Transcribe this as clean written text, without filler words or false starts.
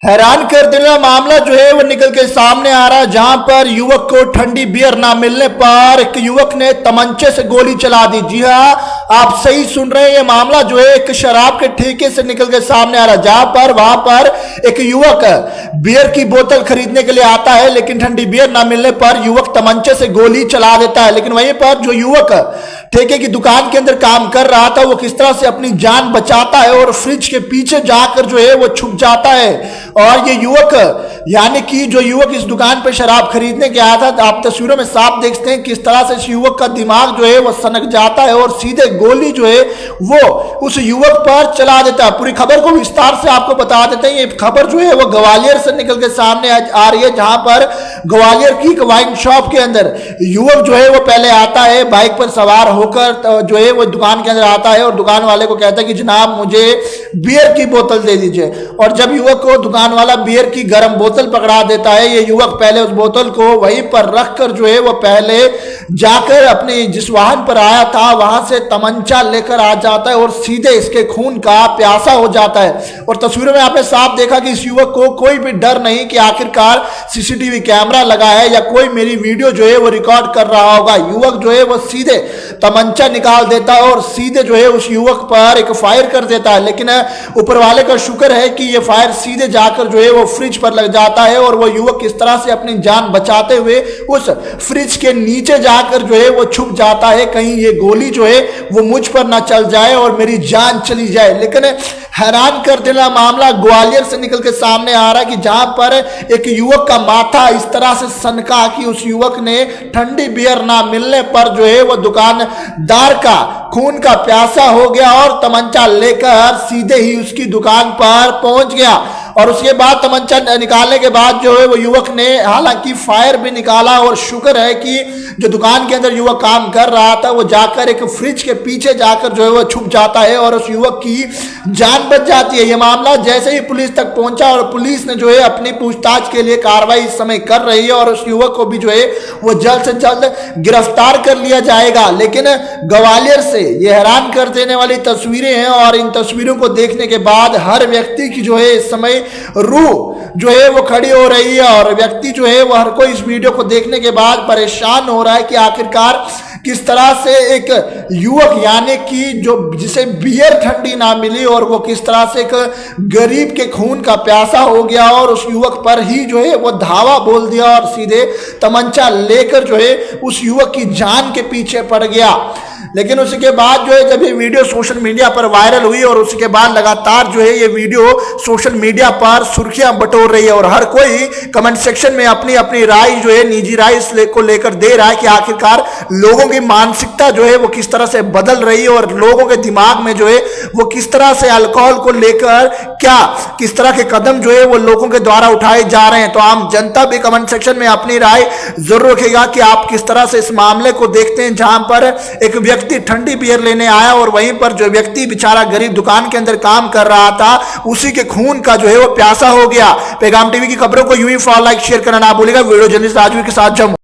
हैरान कर देने वाला मामला जो है वो निकल के सामने आ रहा है, जहां पर युवक को ठंडी बियर ना मिलने पर एक युवक ने तमंचे से गोली चला दी। जी हां, आप सही सुन रहे हैं, ये मामला जो है एक शराब के ठेके से निकल के सामने आ रहा है, जहां पर वहां पर एक युवक बियर की बोतल खरीदने के लिए आता है, लेकिन ठंडी बियर ना मिलने पर युवक तमंचे से गोली चला देता है। लेकिन वहीं पर जो युवक ठेके की दुकान के अंदर काम कर रहा था, वो किस तरह से अपनी जान बचाता है और फ्रिज के पीछे जाकर जो है वो छुप जाता है। और ये युवक यानी कि जो युवक इस दुकान पर शराब खरीदने के आया था, आप तस्वीरों में साफ देखते हैं किस तरह से इस युवक का दिमाग जो है वो सनक जाता है और सीधे गोली जो है वो उस युवक पर चला देता है। पूरी खबर को विस्तार से आपको बता देते हैं। ये खबर जो है वो ग्वालियर से निकल के सामने आ रही है, जहां पर ग्वालियर की एक वाइन शॉप के अंदर युवक जो है वो पहले आता है, बाइक पर सवार होकर जो है वो दुकान के अंदर आता है और दुकान वाले को कहता है कि जनाब मुझे बियर की बोतल दे दीजिए। और जब युवक को दुकान वाला बियर की गर्म बोतल पकड़ा देता है, ये युवक पहले उस बोतल को वहीं पर रखकर जो है वो पहले जाकर अपने जिस वाहन पर आया था वहां से तमंचा लेकर आ जाता है और सीधे इसके खून का प्यासा हो जाता है। और तस्वीरों में आपने साफ देखा कि इस युवक को कोई भी डर नहीं कि आखिरकार सीसीटीवी कैमरा लगा है या कोई मेरी वीडियो जो है वो रिकॉर्ड कर रहा होगा। युवक जो है वो सीधे तमंचा निकाल देता है और सीधे जो है उस युवक पर एक फायर कर देता है। लेकिन ऊपर वाले का शुक्र है कि ये फायर सीधे जाकर जो है वो फ्रिज पर लग जाता है और वो युवक किस तरह से अपनी जान बचाते हुए उस फ्रिज के नीचे जाकर जो है वो छुप जाता है, कहीं ये गोली जो है वो मुझ पर ना चल जाए और मेरी जान चली जाए। लेकिन हैरान कर देना मामला ग्वालियर से निकल के सामने आ रहा है कि जहां पर एक युवक का माथा इस तरह से सनका कि उस युवक ने ठंडी बियर ना मिलने पर जो है वो दुकानदार का खून का प्यासा हो गया और तमंचा लेकर सीधे ही उसकी दुकान पर पहुंच गया। और उसके बाद तमंचा निकालने के बाद जो है वो युवक ने हालांकि फायर भी निकाला और शुक्र है कि जो दुकान के अंदर युवक काम कर रहा था वो जाकर एक फ्रिज के पीछे जाकर जो है वो छुप जाता है और उस युवक की जान बच जाती है। ये मामला जैसे ही पुलिस तक पहुंचा और पुलिस ने जो है अपनी पूछताछ के लिए कार्रवाई इस समय कर रही है और उस युवक को भी जो है वो जल्द से जल्द गिरफ्तार कर लिया जाएगा। लेकिन ग्वालियर से ये हैरान कर देने वाली तस्वीरें हैं और इन तस्वीरों को देखने के बाद हर व्यक्ति की जो है इस समय रूह जो है वो खड़ी हो रही है और व्यक्ति जो है वो हर कोई इस वीडियो को देखने के बाद परेशान हो रहा है कि आखिरकार किस तरह से एक युवक यानी कि जो जिसे बियर ठंडी ना मिली और वो किस तरह से एक गरीब के खून का प्यासा हो गया और उस युवक पर ही जो है वो धावा बोल दिया और सीधे तमंचा लेकर जो है उस युवक की जान के पीछे पड़ गया। लेकिन उसके बाद जो है जब ये वीडियो सोशल मीडिया पर वायरल हुई और उसके बाद लगातार जो है ये वीडियो सोशल मीडिया पर सुर्खियां बटोर रही है और हर कोई कमेंट सेक्शन में अपनी अपनी राय जो है निजी राय को लेकर दे रहा है कि आखिरकार लोगों की मानसिकता जो है वो किस तरह से बदल रही है और लोगों के दिमाग में जो है वो किस तरह से अल्कोहल को लेकर क्या किस तरह के कदम जो है वो लोगों के द्वारा उठाए जा रहे हैं। तो आम जनता भी कमेंट सेक्शन में अपनी राय जरूर रखेगा कि आप किस तरह से इस मामले को देखते हैं, जहां पर एक व्यक्ति ठंडी बियर लेने आया और वहीं पर जो व्यक्ति बेचारा गरीब दुकान के अंदर काम कर रहा था उसी के खून का जो है वो प्यासा हो गया। पैगाम टीवी की खबरों को यूं ही फॉलो लाइक शेयर करना ना भूलिएगा। वीडियो जर्नलिस्ट राजवीर के साथ जम्मू।